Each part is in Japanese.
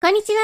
こんにちは。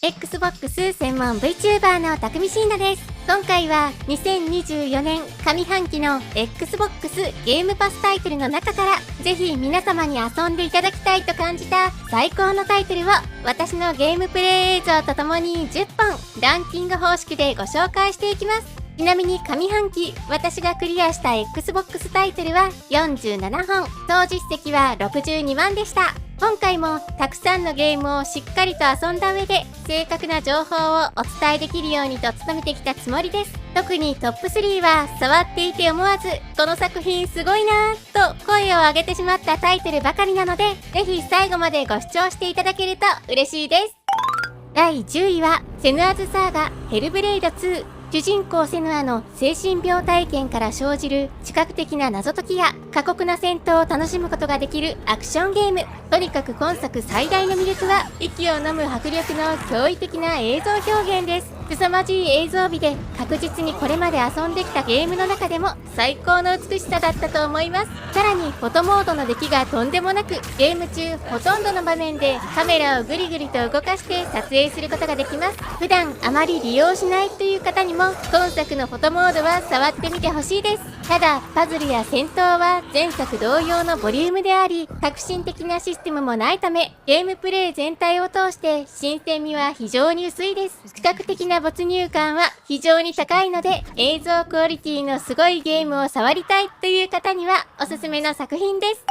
Xbox 専門 VTuber のたくみしーなです。今回は2024年上半期の Xbox ゲームパスタイトルの中からぜひ皆様に遊んでいただきたいと感じた最高のタイトルを私のゲームプレイ映像とともに10本ランキング方式でご紹介していきます。ちなみに上半期私がクリアした Xbox タイトルは47本、総実績は62万でした。今回もたくさんのゲームをしっかりと遊んだ上で正確な情報をお伝えできるようにと努めてきたつもりです。特にトップ3は触っていて思わずこの作品すごいなぁと声を上げてしまったタイトルばかりなので、ぜひ最後までご視聴していただけると嬉しいです。第10位はセヌアズサーガヘルブレイド2。主人公セヌアの精神病体験から生じる知覚的な謎解きや過酷な戦闘を楽しむことができるアクションゲーム。とにかく今作最大の魅力は息を飲む迫力の驚異的な映像表現です。凄まじい映像美で確実にこれまで遊んできたゲームの中でも最高の美しさだったと思います。さらにフォトモードの出来がとんでもなく、ゲーム中ほとんどの場面でカメラをグリグリと動かして撮影することができます。普段あまり利用しないという方にも今作のフォトモードは触ってみてほしいです。ただパズルや戦闘は前作同様のボリュームであり、革新的なシステムもないためゲームプレイ全体を通して新鮮味は非常に薄いです。視覚的な没入感は非常に高いので、映像クオリティのすごいゲームを触りたいという方にはおすすめの作品です。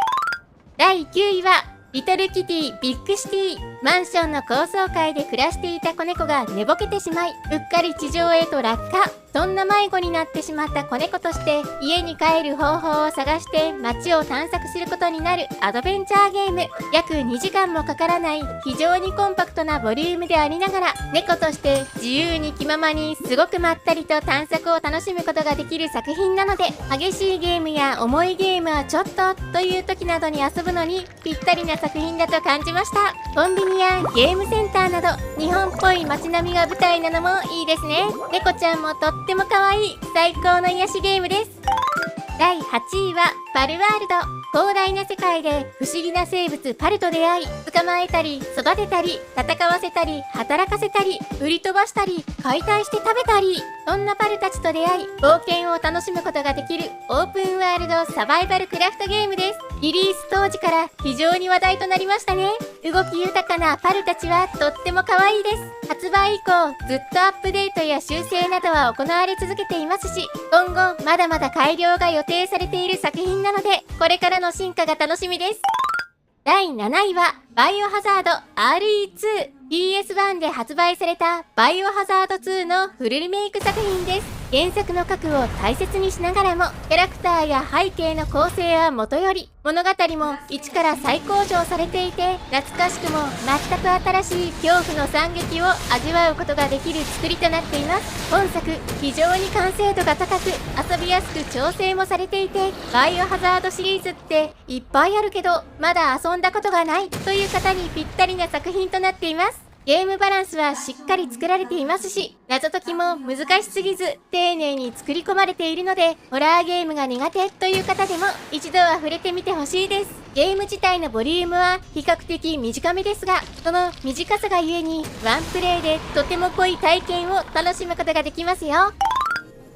第9位はリトルキティビッグシティ。マンションの高層階で暮らしていた子猫が寝ぼけてしまい、うっかり地上へと落下。そんな迷子になってしまった子猫として家に帰る方法を探して街を探索することになるアドベンチャーゲーム。約2時間もかからない非常にコンパクトなボリュームでありながら、猫として自由に気ままにすごくまったりと探索を楽しむことができる作品なので、激しいゲームや重いゲームはちょっとという時などに遊ぶのにぴったりな作品だと感じました。コンビニやゲームセンターなど日本っぽい街並みが舞台なのもいいですね。猫ちゃんもとっても可愛い最高の癒しゲームです。第8位はパルワールド。広大な世界で不思議な生物パルと出会い、捕まえたり育てたり戦わせたり働かせたり売り飛ばしたり解体して食べたり、そんなパルたちと出会い冒険を楽しむことができるオープンワールドサバイバルクラフトゲームです。リリース当時から非常に話題となりましたね。動き豊かなパルたちはとっても可愛いです。発売以降ずっとアップデートや修正などは行われ続けていますし、今後まだまだ改良が予定されている作品なので、これからの進化が楽しみです。第7位はバイオハザード RE2。 PS1 で発売されたバイオハザード2のフルリメイク作品です。原作の核を大切にしながらもキャラクターや背景の構成はもとより、物語も一から再向上されていて、懐かしくも全く新しい恐怖の惨劇を味わうことができる作りとなっています。本作非常に完成度が高く遊びやすく調整もされていて、バイオハザードシリーズっていっぱいあるけどまだ遊んだことがないという方にぴったりな作品となっています。ゲームバランスはしっかり作られていますし、謎解きも難しすぎず丁寧に作り込まれているので、ホラーゲームが苦手という方でも一度は触れてみてほしいです。ゲーム自体のボリュームは比較的短めですが、その短さがゆえにワンプレイでとても濃い体験を楽しむことができますよ。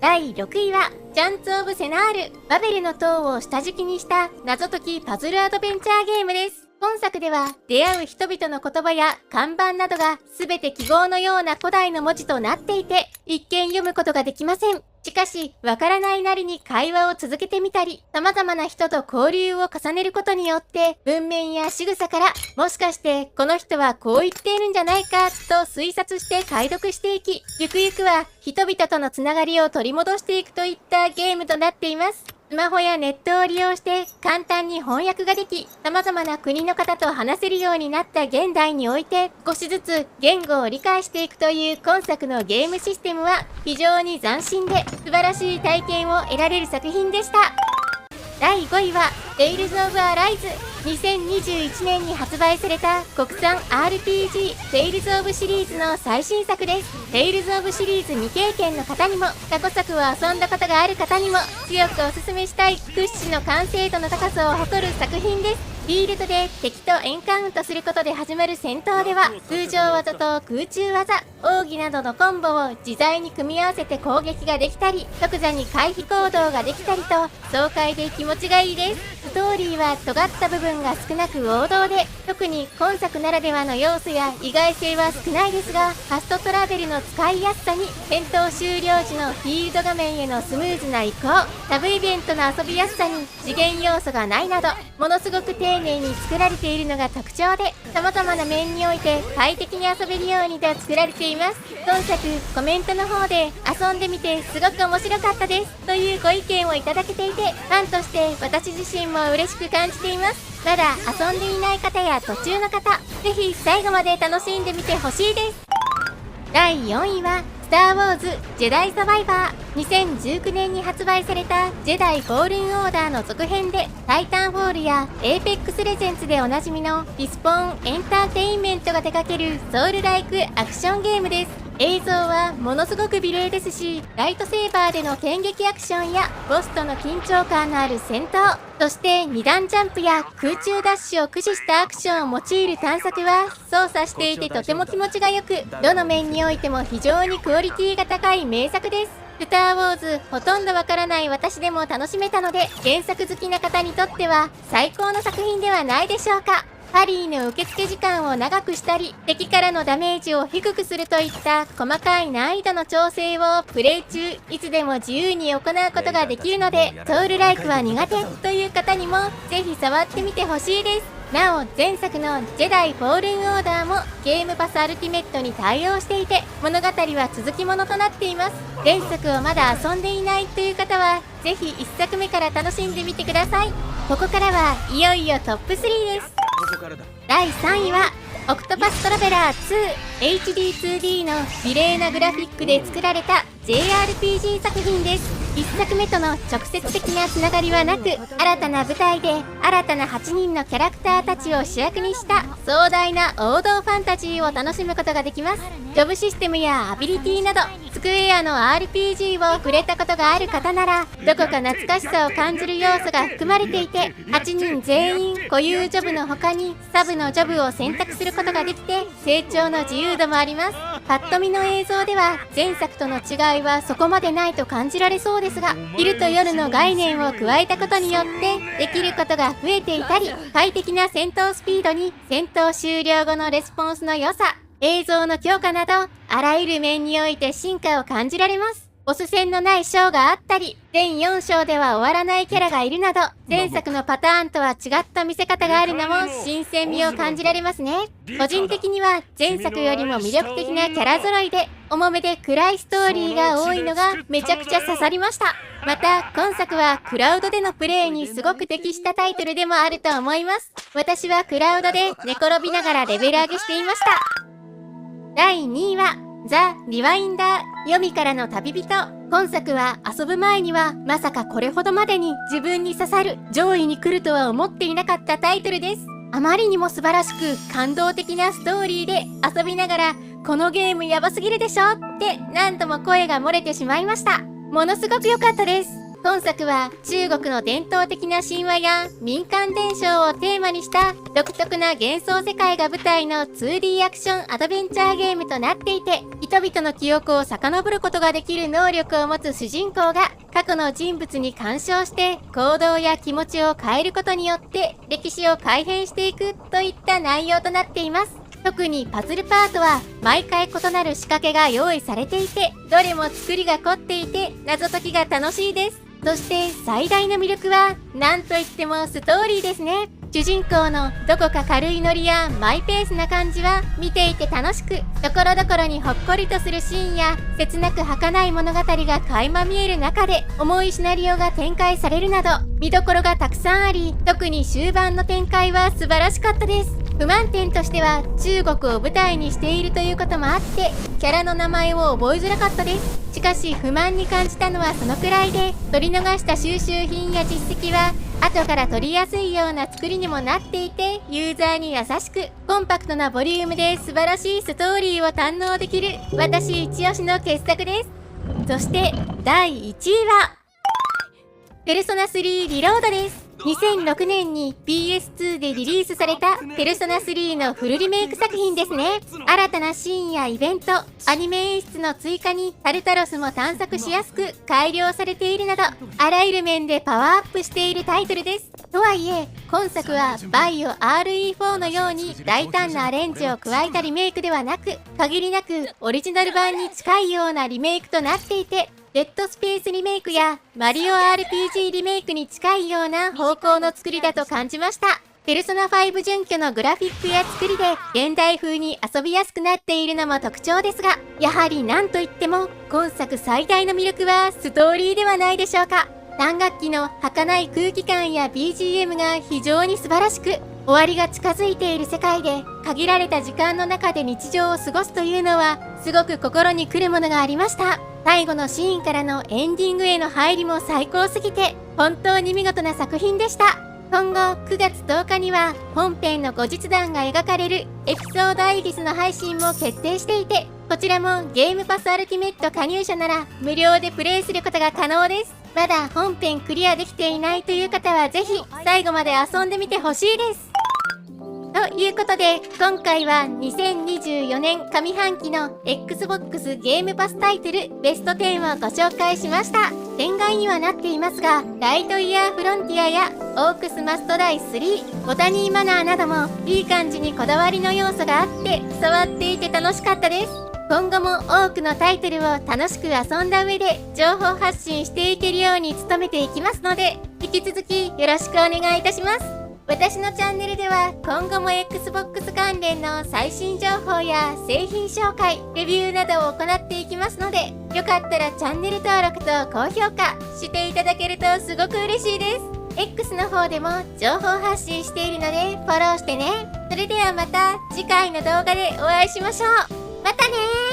第6位はチャンツ・オブ・セナール。バベルの塔を下敷きにした謎解きパズルアドベンチャーゲームです。本作では出会う人々の言葉や看板などが全て記号のような古代の文字となっていて、一見読むことができません。しかしわからないなりに会話を続けてみたり、様々な人と交流を重ねることによって文面や仕草からもしかしてこの人はこう言っているんじゃないかと推察して解読していき、ゆくゆくは人々とのつながりを取り戻していくといったゲームとなっています。スマホやネットを利用して簡単に翻訳ができ、様々な国の方と話せるようになった現代において少しずつ言語を理解していくという今作のゲームシステムは非常に斬新で素晴らしい体験を得られる作品でした。第5位はテイルズ・オブ・アライズ。2021年に発売された国産 RPG テイルズ・オブシリーズの最新作です。テイルズ・オブシリーズ未経験の方にも過去作を遊んだことがある方にも強くおすすめしたい屈指の完成度の高さを誇る作品です。フィールドで敵とエンカウントすることで始まる戦闘では、通常技と空中技、奥義などのコンボを自在に組み合わせて攻撃ができたり、即座に回避行動ができたりと、爽快で気持ちがいいです。ストーリーは尖った部分が少なく王道で、特に今作ならではの要素や意外性は少ないですが、ファストトラベルの使いやすさに、戦闘終了時のフィールド画面へのスムーズな移行、タブイベントの遊びやすさに次元要素がないなど、ものすごく丁寧に作られているのが特徴で、様々な面において快適に遊べるようにと作られています。今作コメントの方で遊んでみてすごく面白かったですというご意見をいただけていて、ファンとして私自身も嬉しく感じています。まだ遊んでいない方や途中の方、ぜひ最後まで楽しんでみてほしいです。第4位はスター・ウォーズ・ジェダイ・サバイバー。2019年に発売されたジェダイ・フォールン・オーダーの続編で、タイタンフォールやエーペックス・レジェンズでおなじみのリスポーン・エンターテインメントが手掛けるソウルライクアクションゲームです。映像はものすごく美麗ですし、ライトセーバーでの剣撃アクションやボスとの緊張感のある戦闘、そして2段ジャンプや空中ダッシュを駆使したアクションを用いる探索は操作していてとても気持ちが良く、どの面においても非常にクオリティが高い名作です。スター・ウォーズほとんどわからない私でも楽しめたので、原作好きな方にとっては最高の作品ではないでしょうか。ハリーの受付時間を長くしたり、敵からのダメージを低くするといった細かい難易度の調整をプレイ中いつでも自由に行うことができるので、ソウルライクは苦手という方にもぜひ触ってみてほしいです。なお前作のジェダイ・フォールン・オーダーもゲームパスアルティメットに対応していて、物語は続きものとなっています。前作をまだ遊んでいないという方はぜひ1作目から楽しんでみてください。ここからはいよいよトップ3です。第3位はオクトパストラベラー 2HD2D の美麗なグラフィックで作られた JRPG 作品です。1作目との直接的なつながりはなく、新たな舞台で新たな8人のキャラクターたちを主役にした壮大な王道ファンタジーを楽しむことができます。ジョブシステムやアビリティなどスクエアの RPG を触れたことがある方なら、どこか懐かしさを感じる要素が含まれていて、8人全員固有ジョブの他にサブのジョブを選択することができて、成長の自由度もあります。パッと見の映像では前作との違いはそこまでないと感じられそうですが、昼と夜の概念を加えたことによってできることが増えていたり、快適な戦闘スピードに戦闘終了後のレスポンスの良さ、映像の強化など、あらゆる面において進化を感じられます。ボス戦のないショーがあったり、全4章では終わらないキャラがいるなど、前作のパターンとは違った見せ方があるのも新鮮味を感じられますね。個人的には前作よりも魅力的なキャラ揃いで、重めで暗いストーリーが多いのがめちゃくちゃ刺さりました。また、今作はクラウドでのプレイにすごく適したタイトルでもあると思います。私はクラウドで寝転びながらレベル上げしていました。第2位は、ザ・リワインダー、読みからの旅人。今作は遊ぶ前にはまさかこれほどまでに自分に刺さる、上位に来るとは思っていなかったタイトルです。あまりにも素晴らしく感動的なストーリーで遊びながら、このゲームやばすぎるでしょって何度も声が漏れてしまいました。ものすごく良かったです。今作は中国の伝統的な神話や民間伝承をテーマにした独特な幻想世界が舞台の 2D アクションアドベンチャーゲームとなっていて、人々の記憶を遡ることができる能力を持つ主人公が過去の人物に干渉して行動や気持ちを変えることによって歴史を改変していくといった内容となっています。特にパズルパートは毎回異なる仕掛けが用意されていて、どれも作りが凝っていて謎解きが楽しいです。そして最大の魅力は何といってもストーリーですね。主人公のどこか軽いノリやマイペースな感じは見ていて楽しく、ところどころにほっこりとするシーンや切なく儚い物語が垣間見える中で重いシナリオが展開されるなど見どころがたくさんあり、特に終盤の展開は素晴らしかったです。不満点としては中国を舞台にしているということもあってキャラの名前を覚えづらかったです。しかし不満に感じたのはそのくらいで、取り逃した収集品や実績は後から取りやすいような作りにもなっていて、ユーザーに優しくコンパクトなボリュームで素晴らしいストーリーを堪能できる私一押しの傑作です。そして第1位はペルソナ3リロードです。2006年に PS2 でリリースされたペルソナ3のフルリメイク作品ですね。新たなシーンやイベント、アニメ演出の追加にタルタロスも探索しやすく改良されているなど、あらゆる面でパワーアップしているタイトルです。とはいえ、今作はバイオ RE4 のように大胆なアレンジを加えたリメイクではなく、限りなくオリジナル版に近いようなリメイクとなっていて、デッドスペースリメイクやマリオ RPG リメイクに近いような方向の作りだと感じました。ペルソナ5準拠のグラフィックや作りで現代風に遊びやすくなっているのも特徴ですが、やはり何といっても今作最大の魅力はストーリーではないでしょうか。単楽器の儚い空気感や BGM が非常に素晴らしく、終わりが近づいている世界で限られた時間の中で日常を過ごすというのはすごく心に来るものがありました。最後のシーンからのエンディングへの入りも最高すぎて本当に見事な作品でした。今後9月10日には本編の後日談が描かれるエピソードアイリスの配信も決定していて、こちらもゲームパスアルティメット加入者なら無料でプレイすることが可能です。まだ本編クリアできていないという方はぜひ最後まで遊んでみてほしいです。ということで、今回は2024年上半期の Xbox ゲームパスタイトルベスト10をご紹介しました。点外にはなっていますが、ライトイヤーフロンティアやオークスマストダイ3、ボタニーマナーなどもいい感じにこだわりの要素があって触っていて楽しかったです。今後も多くのタイトルを楽しく遊んだ上で情報発信していけるように努めていきますので、引き続きよろしくお願いいたします。私のチャンネルでは今後も Xbox 関連の最新情報や製品紹介、レビューなどを行っていきますので、よかったらチャンネル登録と高評価していただけるとすごく嬉しいです。X の方でも情報発信しているのでフォローしてね。それではまた次回の動画でお会いしましょう。またねー。